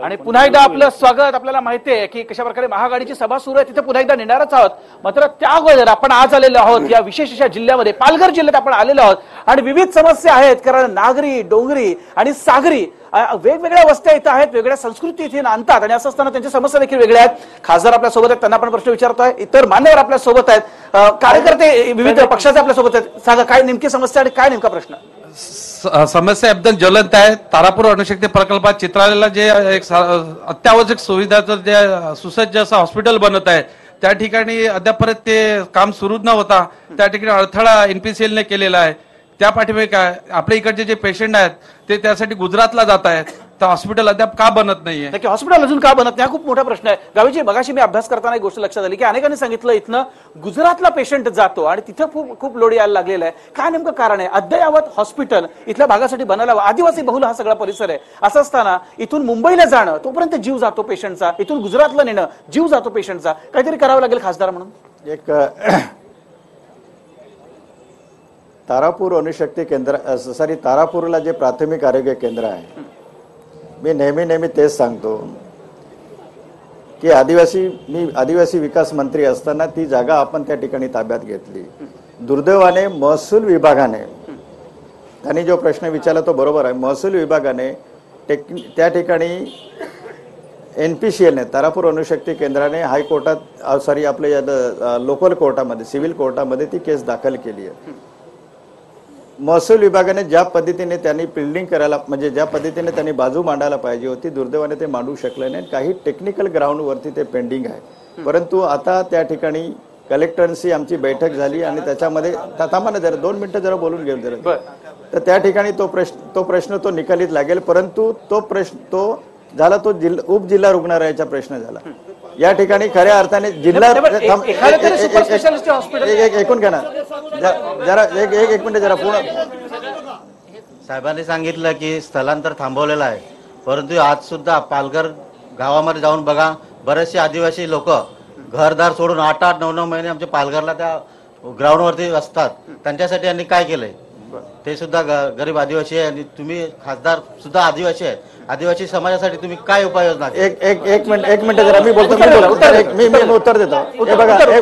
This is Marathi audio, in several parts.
आणि पुन्हा एकदा आपलं स्वागत. आपल्याला माहिती आहे की कशा प्रकारे महाआघाडीची सभा सुरू आहे, तिथे पुन्हा एकदा नेणारच आहोत. मात्र त्या अगोदर आपण आज आलेलो आहोत या विशेष अशा जिल्ह्यामध्ये, पालघर जिल्ह्यात आपण आलेलो आहोत आणि विविध समस्या आहेत. कारण नागरी, डोंगरी आणि सागरी वेगवेगळ्या वस्त्या इथं आहेत, वेगळ्या संस्कृती इथे आणतात आणि असं असताना त्यांच्या समस्या देखील वेगळ्या आहेत. खासदार आपल्या सोबत आहेत, त्यांना आपण प्रश्न विचारतोय. इतर मान्यवर आपल्या सोबत आहेत, कार्यकर्ते विविध पक्षाचे आपल्या सोबत आहेत. सांगा काय नेमकी समस्या आणि काय नेमका प्रश्न? समस्या एकदम ज्वलंत आहे. तारापूर अणुशक्ती प्रकल्पात चित्रालेला जे एक अत्यावश्यक सुविधाचं जे सुसज्ज असं हॉस्पिटल बनत आहे, त्या ठिकाणी अद्यापर्यंत ते काम सुरू न होता त्या ठिकाणी अडथळा एनपीसीएलने केलेला आहे. त्या पाठीमागे काय आपल्या इकडचे जे पेशंट आहेत ते त्यासाठी गुजरातला जात आहेत, तर हॉस्पिटल अद्याप का बनत नाहीये? नक्की हॉस्पिटल अजून का बनत नाही हा खूप मोठा प्रश्न आहे. गावीजी, मगाशी मी अभ्यास करताना एक गोष्ट लक्षात आली की अनेकांनी सांगितलं इथनं गुजरातला पेशंट जातो आणि तिथे खूप खूप लोड यायला लागलेला आहे. काय नेमकं कारण आहे? अद्ययावत हॉस्पिटल इथल्या भागासाठी बनायला हवं. आदिवासी बहुल हा सगळा परिसर आहे. असं असताना इथून मुंबईला जाणं तोपर्यंत जीव जातो पेशंटचा, इथून गुजरातला नेणं जीव जातो पेशंटचा. काहीतरी करावं लागेल खासदार म्हणून. एक तारापूर अणुशक्ती केंद्र तारापूरला जे प्राथमिक आरोग्य केंद्र आहे, मी नेहमी तेच सांगतो की मी आदिवासी विकास मंत्री असताना ती जागा आपण त्या ठिकाणी ताब्यात घेतली. दुर्दैवाने महसूल विभागाने त्यांनी जो प्रश्न विचारला तो बरोबर आहे. महसूल विभागाने त्या ठिकाणी एनपीसीएलने तारापूर अणुशक्ती केंद्राने हायकोर्टात आपल्या लोकल कोर्टामध्ये सिव्हिल कोर्टामध्ये ती केस दाखल केली आहे. महसूल विभागाने ज्या पद्धतीने त्यांनी बिल्डिंग करायला म्हणजे ज्या पद्धतीने त्यांनी बाजू मांडायला पाहिजे होती, दुर्दैवाने ते मांडू शकले नाही. काही टेक्निकल ग्राउंडवरती ते पेंडिंग आहे. परंतु आता त्या ठिकाणी कलेक्टरशी आमची बैठक झाली आणि त्याच्यामध्ये थांबा ना जरा 2 मिनिटं जरा बोलून घेऊ जरा. तर त्या ठिकाणी तो प्रश्न निकालीत लागेल. परंतु तो झाला तो उपजिल्हा रुग्णालयाचा प्रश्न झाला. या ठिकाणी खऱ्या अर्थाने जिल्हा ऐकून घ्या ना जरा एक मिनिट जरा पूर्ण. साहेबांनी सांगितलं की स्थलांतर थांबवलेलं आहे, परंतु आज सुद्धा पालघर गावामध्ये जाऊन बघा, बरेचसे आदिवासी लोक घरदार सोडून 8-8, 9-9 महिने आमच्या पालघरला त्या ग्राउंडवरती असतात. त्यांच्यासाठी यांनी काय केलंय? ते सुद्धा गरीब आदिवासी आहे आणि तुम्ही खासदार सुद्धा आदिवासी आहे. आदिवासी समाजासाठी तुम्ही काय उपाययोजना? एक मिनिट जरा मी बोलतो. मी उत्तर देतो.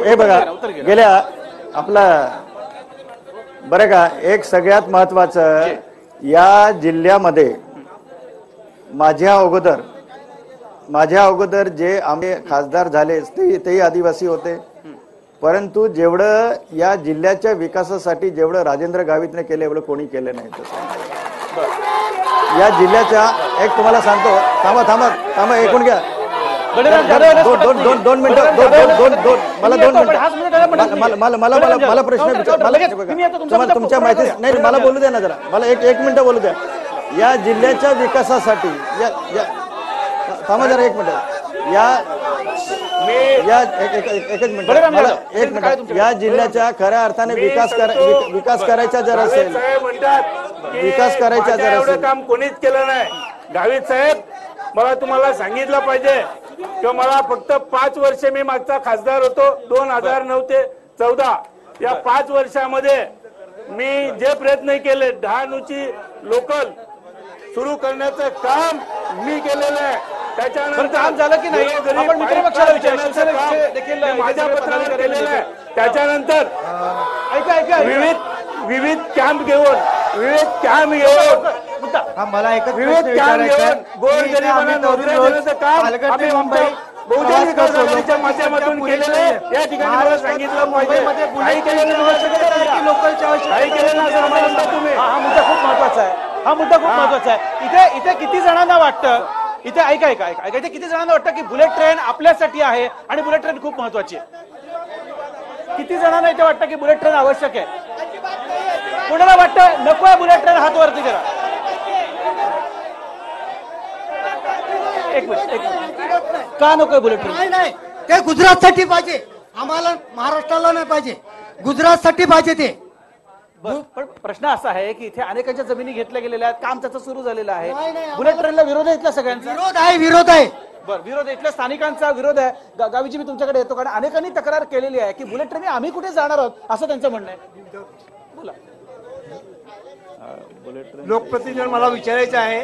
हे बघा गेल्या आपला बरं का, एक सगळ्यात महत्वाचं या जिल्ह्यामध्ये माझ्या अगोदर जे आम्ही खासदार झाले तेही आदिवासी होते. परंतु जेवढं या जिल्ह्याच्या विकासासाठी जेवढं राजेंद्र गावितने केलं एवढं कोणी केलं नाही. या जिल्ह्याच्या एक तुम्हाला सांगतो, थांबा ऐकून घ्या. 2 मिनिटं मला प्रश्न तुमच्या माहिती नाही, मला बोलू द्या ना जरा. मला एक मिनिटं बोलू द्या. या जिल्ह्याच्या विकासासाठी थांबा जरा 1 मिनिट. एकच मिनिट. या जिल्ह्याच्या खऱ्या अर्थाने विकास करायचा जर असेल, काम कोणीच केलं नाही. गावित साहेब, मला तुम्हाला सांगितलं पाहिजे की मला फक्त 5 वर्ष मी मागचा खासदार होतो 2009 ते 14. या 5 वर्षामध्ये मी जे प्रयत्न केले, डहाणूची लोकल सुरू करण्याचं काम मी केलेलं आहे. त्याच्यानंतर काम झालं की नाही आपण मित्र पक्षाला देखील माझ्या पत्रावर केलेलं आहे. त्याच्यानंतर विविध कॅम्प घेऊन मला एकच विविध कॅम्प घेऊन गोरगरिबांना नोकऱ्या देण्याचं काम आम्ही बहुजन विकास आघाडीच्या माध्यमातून केलेलं आहे. या ठिकाणी मला सांगितलं पाहिजे काही केलेलं नाही तुम्ही. हा मुद्दा खूप महत्वाचा आहे. इथे किती जणांना वाटतं, इथे ऐका इथे किती जणांना वाटतं की बुलेट ट्रेन आपल्यासाठी आहे आणि बुलेट ट्रेन खूप महत्वाची आहे? किती जणांना इथे वाटतं की बुलेट ट्रेन आवश्यक आहे? कोणाला वाटतं नको आहे बुलेट ट्रेन? हात वरती करा. एक मिनिट. का नको आहे बुलेट ट्रेन? नाही, ते गुजरातसाठी पाहिजे, आम्हाला महाराष्ट्राला नाही पाहिजे, गुजरातसाठी पाहिजे ते. पण प्रश्न असा आहे की इथे अनेकांच्या जमिनी घेतल्या गेलेल्या आहेत, काम त्याचं सुरू झालेलं आहे. बुलेट ट्रेनला विरोध आहे इथल्या सगळ्यांचा? विरोध आहे. बरं, विरोध इथल्या स्थानिकांचा विरोध आहे. गावीची मी तुमच्याकडे येतो कारण अनेकांनी तक्रार केलेली आहे की बुलेट ट्रेन आम्ही कुठे जाणार आहोत असं त्यांचं म्हणणं आहे. बोला. लोकप्रतिनिधी मला विचारायचं आहे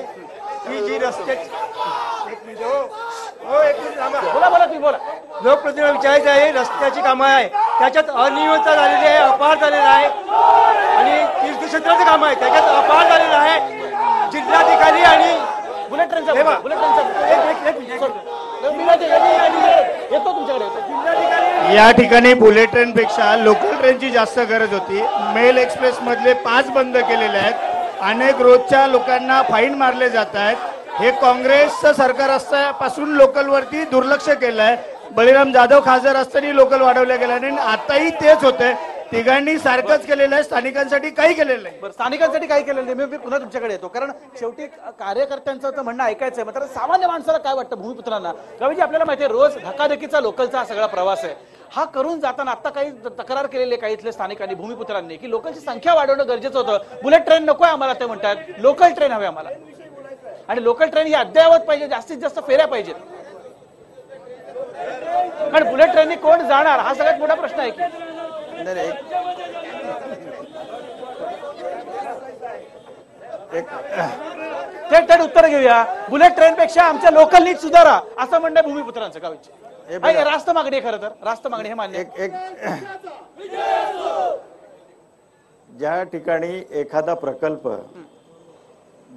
की जी रस्त्याची बोला बोला तुम्ही बोला. लोकप्रतिनिधी विचारायचं आहे, रस्त्याची कामं आहे त्याच्यात अनियमितता झालेली आहे, अपहार झालेला आहे आणि तीर्थक्षेत्राचं काम आहे त्याच्यात अपहार झालेला आहे. जिल्हाधिकारी आणि बुलेट ट्रेनचा हे बघा. बुलेट ट्रेनचा येतो तुमच्याकडे येतो. जिल्हाधिकारी या ठिकाणी बुलेट ट्रेनपेक्षा लोकल ट्रेनची जास्त गरज होती. मेल एक्सप्रेस मधले 5 बंद केलेले आहेत. अनेक रोजच्या लोकांना फाईन मारले जात आहेत. हे काँग्रेसचं सरकार असल्यापासून लोकलवरती दुर्लक्ष केलं आहे. बळीराम जाधव खासदार असताना लोकल वाढवल्या गेल्या आणि आताही तेच होते. तिघांनी सारखंच केलेलं आहे, स्थानिकांसाठी काही केलेलं नाही. बरं, स्थानिकांसाठी काही केलं नाही. मी पुन्हा तुमच्याकडे येतो, कारण शेवटी कार्यकर्त्यांचं तर म्हणणं ऐकायचं आहे. मात्र सामान्य माणसाला काय वाटतं भूमिपुत्रांना? गावीजी आपल्याला माहिती आहे रोज धकाधकीचा लोकलचा हा सगळा प्रवास आहे. हा करून जाताना आता काही तक्रार केलेली काही इथल्या स्थानिकांनी भूमिपुत्रांनी की लोकलची संख्या वाढवणं गरजेचं होतं. बुलेट ट्रेन नकोय आम्हाला ते म्हणतात, लोकल ट्रेन हवे आम्हाला आणि लोकल ट्रेन ही अद्ययावत पाहिजे, जास्तीत जास्त फेऱ्या पाहिजेत. कारण बुलेट ट्रेननी कोण जाणार हा सगळ्यात मोठा प्रश्न आहे की नाही, थेट थेट उत्तर घेऊया. बुलेट ट्रेन पेक्षा आमच्या लोकल नीट सुधारा असं म्हणणं आहे भूमिपुत्रांचं गावीची. रास्त मागणी आहे, खरं तर रास्त मागणी हे मान्य. ज्या ठिकाणी एखादा प्रकल्प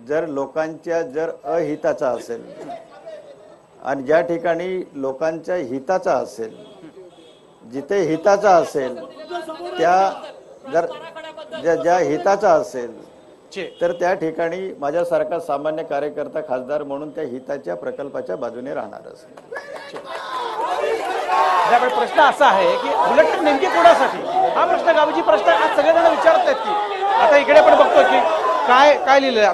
जर लोकांच्या जर अहिताचा असेल आणि ज्या ठिकाणी लोकांच्या हिताचा असेल, जिथे हिताचा असेल त्या जर ज्या हिताचा असेल तर त्या ठिकाणी माझ्यासारखा सामान्य कार्यकर्ता खासदार म्हणून त्या हिताच्या प्रकल्पाच्या बाजूने राहणार असेल. प्रश्न असा आहे की बुलेट ट्रेन नेमकी कोणासाठी हा प्रश्न गावीची प्रश्न आज सगळेजण विचारत आहेत की आता इकडे पण बघतो की काय काय लिहिलंय.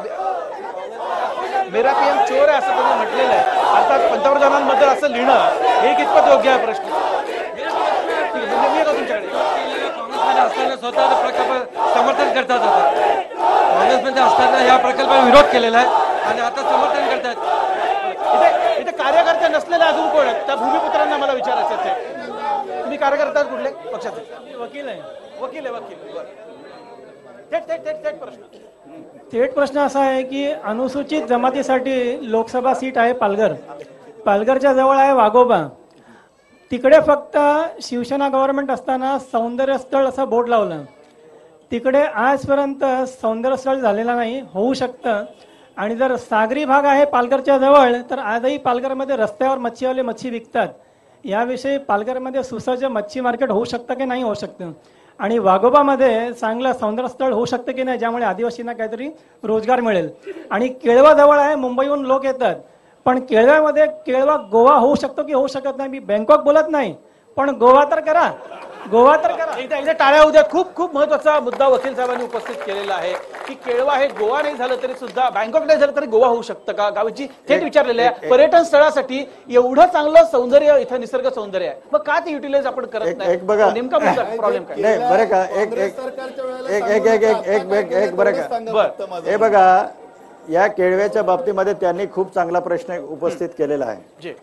मेरा पीएम चोर आहे असं त्यांनी म्हटलेलं आहे. अर्थात पंतप्रधानांबद्दल असं लिहिणं हे कितपत योग्य आहे प्रश्न तुमच्याकडे? काँग्रेसमध्ये असताना स्वतः प्रकल्प समर्थन करतात. काँग्रेसमध्ये असताना या प्रकल्पाला विरोध केलेला आहे आणि आता समर्थन करतात. इथे कार्यकर्ते नसलेले अजून कोण आहेत? त्या भूमिपुत्रांना मला विचारायचं आहे. तुम्ही कार्यकर्ता कुठले पक्षाचे? वकील आहे. वकील आहे, वकील. थेट थेट थेट थेट प्रश्न. थेट प्रश्न असा आहे की अनुसूचित जमातीसाठी लोकसभा सीट आहे पालघर. पालघरच्या जवळ आहे वाघोबा. तिकडे फक्त शिवसेना गव्हर्नमेंट असताना सौंदर्य स्थळ असं बोर्ड लावलं. तिकडे आजपर्यंत सौंदर्य स्थळ झालेलं नाही, होऊ शकतं. आणि जर सागरी भाग आहे पालघरच्या जवळ तर आजही पालघरमध्ये रस्त्यावर मच्छीवाले मच्छी विकतात. याविषयी पालघरमध्ये सुसज्ज मच्छी मार्केट होऊ शकतं की नाही होऊ शकतं. आणि वाघोबामध्ये चांगलं सौंदर्य स्थळ होऊ शकतं की नाही ज्यामुळे आदिवासींना काहीतरी रोजगार मिळेल. आणि केळवा जवळ आहे, मुंबईहून लोक येतात. पण केळव्यामध्ये केळवा गोवा होऊ शकतो की होऊ शकत नाही. मी बँकॉक बोलत नाही, पण गोवा तर करा, गोवा तर करा. एकदा टाळ्या उद्या. खूप खूप महत्वाचा मुद्दा वकील साहेबांनी उपस्थित केलेला आहे की केळवा हे गोवा नाही झालं तरी सुद्धा, बँकॉक नाही झालं तरी गोवा होऊ शकतं का? गावीची थेट विचारलेलं आहे. पर्यटन स्थळासाठी एवढं चांगलं सौंदर्य इथं निसर्ग सौंदर्य आहे, मग का ते युटिलाइज आपण करत नाही? बघा नेमका प्रॉब्लेम काय? नाही बरं का, एक बरं का, हे बघा या केळव्याच्या बाबतीमध्ये त्यांनी खूप चांगला प्रश्न उपस्थित केलेला आहे.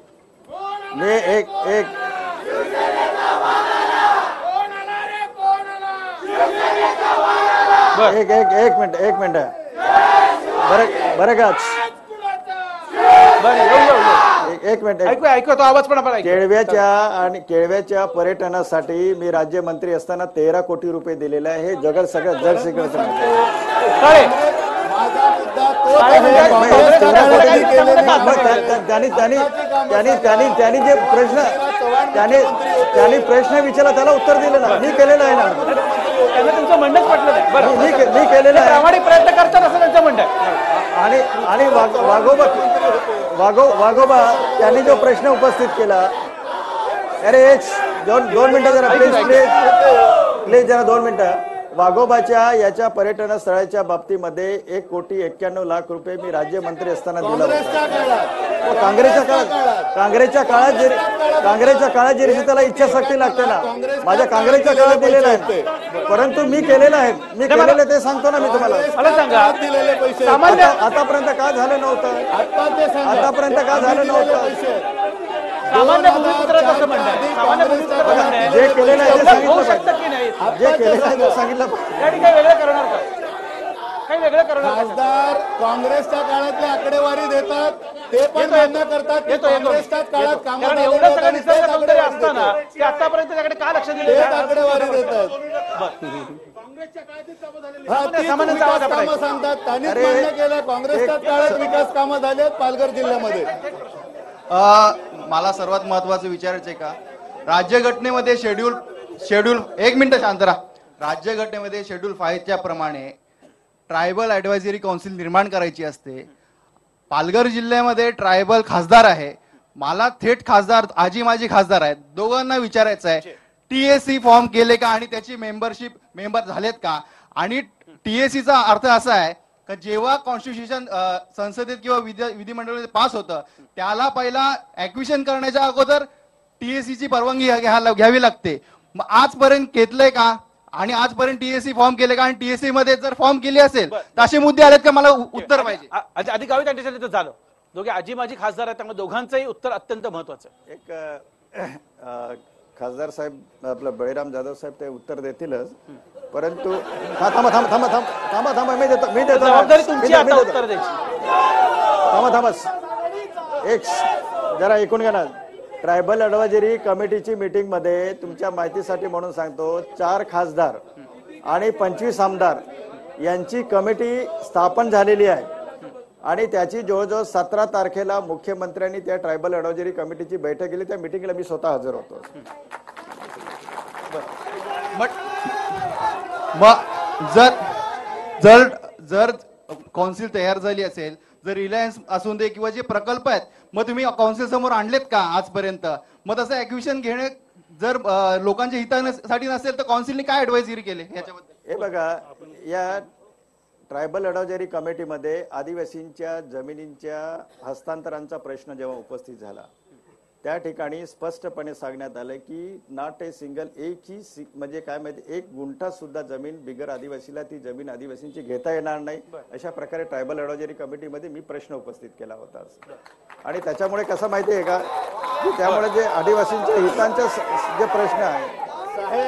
मी एक मिनिट बरं का, एक मिनिट ऐकू तो आवाज पण आपण केळव्याच्या पर्यटनासाठी मी राज्यमंत्री असताना 13 कोटी रुपये दिलेले आहे. हे जग सगळं जग त्यांनी जे प्रश्न विचारला त्याला उत्तर दिलं ना, मी केलेलं आहे ना. त्यांना तुमचं म्हणणंच पटलं नाही. बरं, मी केलेलं आहे. प्रामाणिक प्रयत्न करतात असं त्यांचं म्हणणं आहे. आणि वाघोबा त्यांनी जो प्रश्न उपस्थित केला, अरे दोन मिनिटं जरा प्लीज जरा 2 मिनिटं. वाघोबाच्या याच्या पर्यटन स्थळाच्या बाबतीमध्ये 1,91,00,000 रुपये मी राज्यमंत्री असताना दिला होता. काँग्रेसच्या काळात जे त्याला इच्छाशक्ती लागते ना, माझ्या काँग्रेसच्या काळात दिलेला आहे. परंतु मी केलेलं आहे, ते सांगतो ना मी तुम्हाला. मला सांगा आतापर्यंत का झालं नव्हतं? सामान्य भूमिपुत्राचं असं म्हणणं आहे. सामान्य भूमिपुत्राचं म्हणणं आहे जे केलेलं आहे ते होऊ शकतं की नाही? जे केलेलं आहे ते सांगितलं. काही वेगळं करणार का? काही वेगळं करणार का? खासदार काँग्रेसच्या काळातली आकडेवारी देतात ते पण मान्य करतात की काँग्रेसच्याच काळात कामं कारण झालेली एवढं आहेत सगळं आणि निसर्ग तेच सौंदर्य आकडेवारी असताना देतात. ते आतापर्यंत त्याकडे का लक्ष दिलं तेच नाही? आकडेवारी देतात. हा, तीच सामान्य विकास आवाज कामं सांगतात. त्यांनीच मान्य केलं काँग्रेसच्याच काळात विकास कामं झाली आहेत पालघर जिल्ह्यामध्ये. मला सर्वात महत्वाचं विचारायचं आहे का, राज्यघटनेमध्ये शेड्यूल एक मिनिट शांत राहा. राज्यघटनेमध्ये शेड्यूल 5च्या प्रमाणे ट्रायबल ऍडवायझरी काउन्सिल निर्माण करायची असते. पालघर जिल्ह्यामध्ये ट्रायबल खासदार आहे. मला थेट खासदार आजी माजी खासदार आहेत, दोघांना विचारायचं आहे टीएसी फॉर्म केले का आणि त्याची मेंबर झालेत का. आणि टीएसीचा अर्थ असा आहे का जेव्हा कॉन्स्टिट्यूशन संसदेत किंवा विधिमंडळामध्ये पास होतं त्याला पहिला ऍक्विशन करण्याच्या अगोदर टीएसीची परवानगी घ्यावी लागते. मग आजपर्यंत घेतलंय का आणि आजपर्यंत टीएसी फॉर्म केले का आणि टीएसी मध्ये जर फॉर्म केली असेल तर असे मुद्दे आलेत का, मला उत्तर पाहिजे. आधी गावी त्यांच्यासाठी झालं, दोघे आजी माजी खासदार आहेत त्यामुळे दोघांचंही उत्तर अत्यंत महत्वाचं. एक खासदार साहेब आपलं बळीराम जाधव साहेब ते उत्तर देतीलच, परंतु थांबा मी देतो जबाबदारी तुमची आता उत्तर द्यायची. थांबा एक जरा ऐकून घ्या ना. ट्रायबल ऍडवायझरी कमिटीची मीटिंग मध्ये तुमच्या माहितीसाठी म्हणून सांगतो 4 खासदार आणि 25 आमदार यांची कमिटी स्थापन झालेली आहे आणि त्याची जवळजवळ 17 तारखेला मुख्यमंत्र्यांनी त्या ट्रायबल ऍडवायझरी कमिटीची बैठक केली. त्या मीटिंगला मी स्वतः हजर होतो. जर कौन्सिल तयार झाली असेल, जर रिलायन्स असून दे किंवा जे प्रकल्प आहेत मग तुम्ही कौन्सिल समोर आणलेत का आजपर्यंत. मग तसं ऍक्विशन घेणे जर लोकांच्या हितासाठी नसेल तर कौन्सिलने काय ऍडवायझरी केले याच्याबद्दल. हे बघा, या ट्रायबल ऍडवायझरी कमिटीमध्ये आदिवासींच्या जमिनींच्या हस्तांतरांचा प्रश्न जेव्हा उपस्थित झाला त्या ठिकाणी स्पष्टपणे सांगण्यात आलं की नॉट ए सिंगल म्हणजे काय माहिती 1 गुंठा सुद्धा जमीन बिगर आदिवासीला ती जमीन आदिवासींची घेता येणार नाही. अशा प्रकारे ट्रायबल ऍडवायझरी कमिटीमध्ये मी प्रश्न उपस्थित केला होता. आणि त्याच्यामुळे कसं माहिती आहे का की त्यामुळे जे आदिवासींच्या हितांचे जे प्रश्न आहे,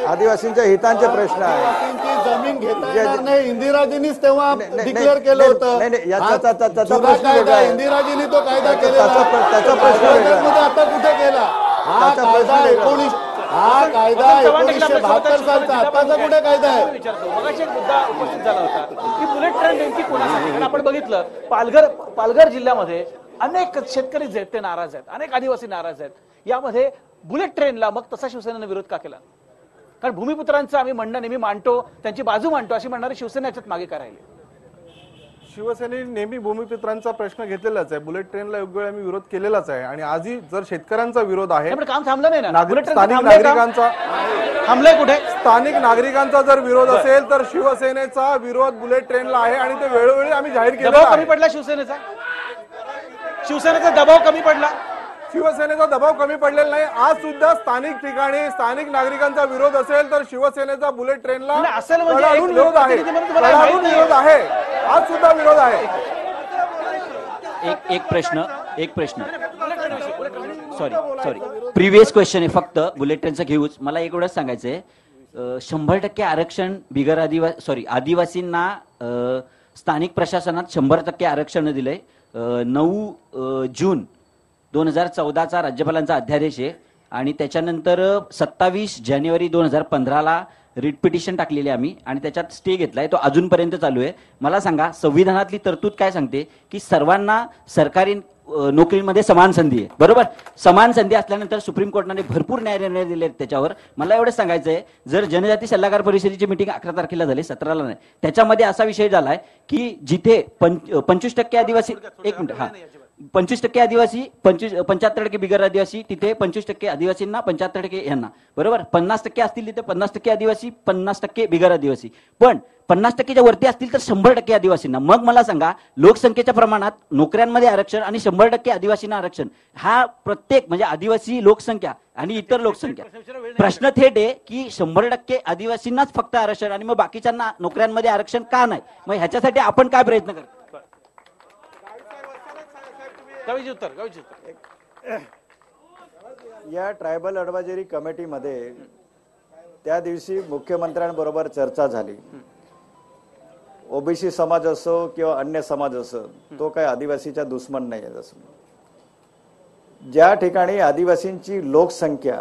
आदिवासींच्या हितांचे प्रश्न आहे, जमीन घेता येणार नाही इंदिराजींनीच तेव्हा डिक्लेअर केलं होतं. त्याचा प्रश्न वेगळा आहे. इंदिराजींनी तो कायदा केलेला, त्याचा प्रश्न वेगळा आहे. आता कुठे गेला हा कायदा? 1972 सालचा आताचा कुठे कायदा आहे? विचारतो मगाशी एक मुद्दा उपस्थित झाला होता की बुलेट ट्रेन नेमकी कोणासाठी. कारण आपण बघितलं पालघर जिल्ह्यामध्ये अनेक शेतकरी जे ते नाराज आहेत, अनेक आदिवासी नाराज आहेत. यामध्ये बुलेट ट्रेनला मग तसा शिवसेनेने विरोध का केला? कारण भूमिपुत्रांचं आम्ही म्हणणं नेहमी मांडतो, त्यांची बाजू मांडतो अशी म्हणणारी शिवसेना याच्यात मागे का राहिली? शिवसेनेने नेहमी भूमिपुत्रांचा प्रश्न घेतलेलाच आहे. बुलेट ट्रेनला योग्य वेळी आम्ही विरोध केलेलाच आहे आणि आजही जर शेतकऱ्यांचा विरोध आहे, काम थांबलं नाही ना. स्थानिक नागरिकांचा थांबलंय कुठे? स्थानिक नागरिकांचा जर विरोध असेल तर शिवसेनेचा विरोध बुलेट ट्रेनला आहे आणि ते वेळोवेळी आम्ही जाहीर केला. दबाव कमी पडला शिवसेनेचा दबाव कमी पडला. शिवसेनेचा दबाव कमी पडलेला नाही. आज सुद्धा स्थानिक ठिकाणी स्थानिक नागरिकांचा विरोध असेल तर शिवसेनेचा बुलेट ट्रेनला विरोध आहे. आज सुद्धा विरोध आहे. एक प्रश्न सॉरी प्रिव्हियस क्वेश्चन आहे, फक्त बुलेट ट्रेनचं घेऊच. मला एक एवढंच सांगायचंय, 100% आरक्षण आदिवासींना स्थानिक प्रशासनात 100% आरक्षण दिलंय. 9 जून 2014चा राज्यपालांचा अध्यादेश आहे आणि त्याच्यानंतर 27 जानेवारी 2015ला रिट पिटिशन टाकलेली आम्ही आणि त्याच्यात स्टे घेतलाय, तो अजूनपर्यंत चालू आहे. मला सांगा, संविधानातली तरतूद काय सांगते की सर्वांना सरकारी नोकरीमध्ये समान संधी आहे, बरोबर? समान संधी असल्यानंतर सुप्रीम कोर्टाने भरपूर न्यायनिर्णय दिले आहेत त्याच्यावर. मला एवढंच सांगायचं आहे, जर जनजाती सल्लागार परिषदेची मीटिंग 11 तारखेला झाली, 17ला नाही, त्याच्यामध्ये असा विषय झालाय की जिथे 25% आदिवासी 25% आदिवासी 75% बिगर आदिवासी, तिथे 25% आदिवासींना 75% यांना, बरोबर? 50% असतील तिथे 50% आदिवासी 50% बिगर आदिवासी, पण 50%च्या वरती असतील तर 100% आदिवासींना. मग मला सांगा, लोकसंख्येच्या प्रमाणात नोकऱ्यांमध्ये आरक्षण आणि 100% आदिवासींना आरक्षण, हा प्रत्येक म्हणजे आदिवासी लोकसंख्या आणि इतर लोकसंख्या, प्रश्न थेट आहे की 100% आदिवासींनाच फक्त आरक्षण आणि मग बाकीच्यांना नोकऱ्यांमध्ये आरक्षण का नाही? मग ह्याच्यासाठी आपण काय प्रयत्न करतो? या ट्रायबल ऍडवायझरी कमिटीमध्ये त्या दिवशी मुख्यमंत्र्यांबरोबर चर्चा झाली. ओबीसी समाज असो किंवा अन्य समाज असो, तो काय आदिवासीचा दुश्मन नाही आहे. ज्या ठिकाणी आदिवासींची लोकसंख्या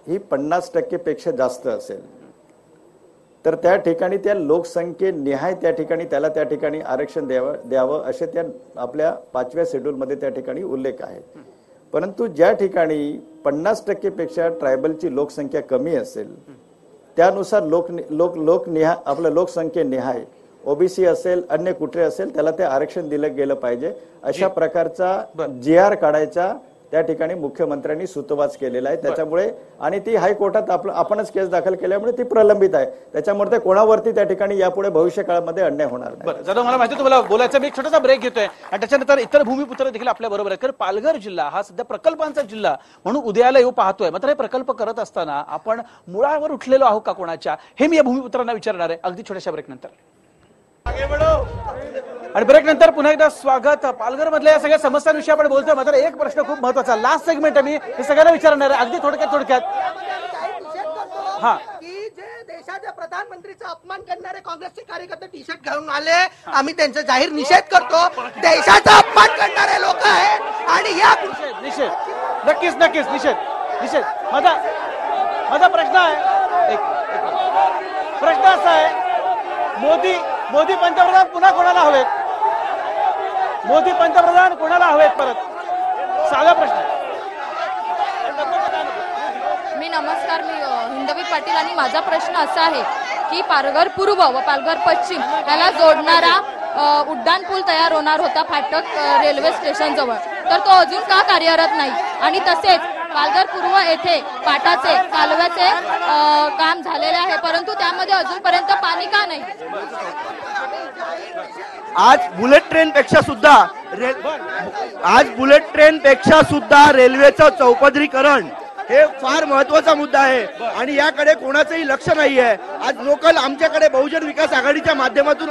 ही 50% पेक्षा जास्त असेल तर त्या ठिकाणी त्या लोकसंख्येनिहाय त्या ठिकाणी त्याला त्या ठिकाणी आरक्षण द्यावं असे त्या आपल्या 5व्या शेड्यूलमध्ये त्या ठिकाणी उल्लेख आहे. परंतु ज्या ठिकाणी 50% पेक्षा ट्रायबलची लोकसंख्या कमी असेल त्यानुसार लोकनिहाय आपलं लोकसंख्येनिहाय ओबीसी असेल अन्य कुठे असेल त्याला ते आरक्षण दिलं गेलं पाहिजे अशा प्रकारचा GR काढायचा त्या ठिकाणी मुख्यमंत्र्यांनी सुतोवाच केलेला आहे. त्याच्यामुळे आणि ती हायकोर्टात आपणच केस दाखल केल्यामुळे ती प्रलंबित आहे. त्याच्यामुळे ते कोणावरती त्या ठिकाणी यापुढे भविष्य काळामध्ये अन्याय होणार नाही. जाधव मला माहिती तुम्हाला बोलायचं मी एक छोटासा ब्रेक घेतोय आणि त्याच्यानंतर इतर भूमिपुत्र देखील आपल्या बरोबर आहे. कारण पालघर जिल्हा हा सध्या प्रकल्पांचा जिल्हा म्हणून उदयाला येऊ पाहतोय. मात्र हे प्रकल्प करत असताना आपण मुळावर उठलेलो आहोत का कोणाच्या हे मी या भूमिपुत्रांना विचारणार आहे अगदी छोट्याशा ब्रेक नंतर. आणि ब्रेक नंतर पुन्हा एकदा स्वागत. पालघर मधल्या या सगळ्या समस्यांविषयी आपण बोलतोय. मात्र एक प्रश्न खूप महत्वाचा लास्ट सेगमेंट आहे मी हे सगळ्यांना विचारणार आहे अगदी थोडक्यात. हा की जे देशाच्या प्रधानमंत्रीचा अपमान करणारे काँग्रेसचे कार्यकर्ते टी शर्ट घालून आले आम्ही त्यांचा जाहीर निषेध करतो. देशाचा अपमान करणारे लोक आहेत आणि या निषेध नक्कीच निषेध. माझा प्रश्न आहे एक प्रश्न असा आहे मोदी पंतप्रधान पुन्हा कोणाला हवेत? मोदी पंतप्रधान कोणाला हवेत परत? साधा प्रश्न. नमस्कार, मी हिंदवी पाटील आणि माझा प्रश्न असा आहे की पालघर पूर्व व पालघर पश्चिम याला जोडणारा उड्डाण पूल तयार होणार होता फाटक रेल्वे स्टेशन जवळ तर तो अजून का कार्यरत नाही आणि तसेच पालघर पूर्व येथे पाटाचे कालव्याचे काम झालेले आहे परंतु त्यामध्ये अजूनपर्यंत पाणी का नाही? आज बुलेट ट्रेन पेक्षा सुद्धा रेल्वेचं चौपदरीकरण हे फार महत्वाचा मुद्दा आहे आणि याकडे कोणाचंही लक्ष नाहीये. आज लोकल आमच्याकडे बहुजन विकास आघाडीच्या माध्यमातून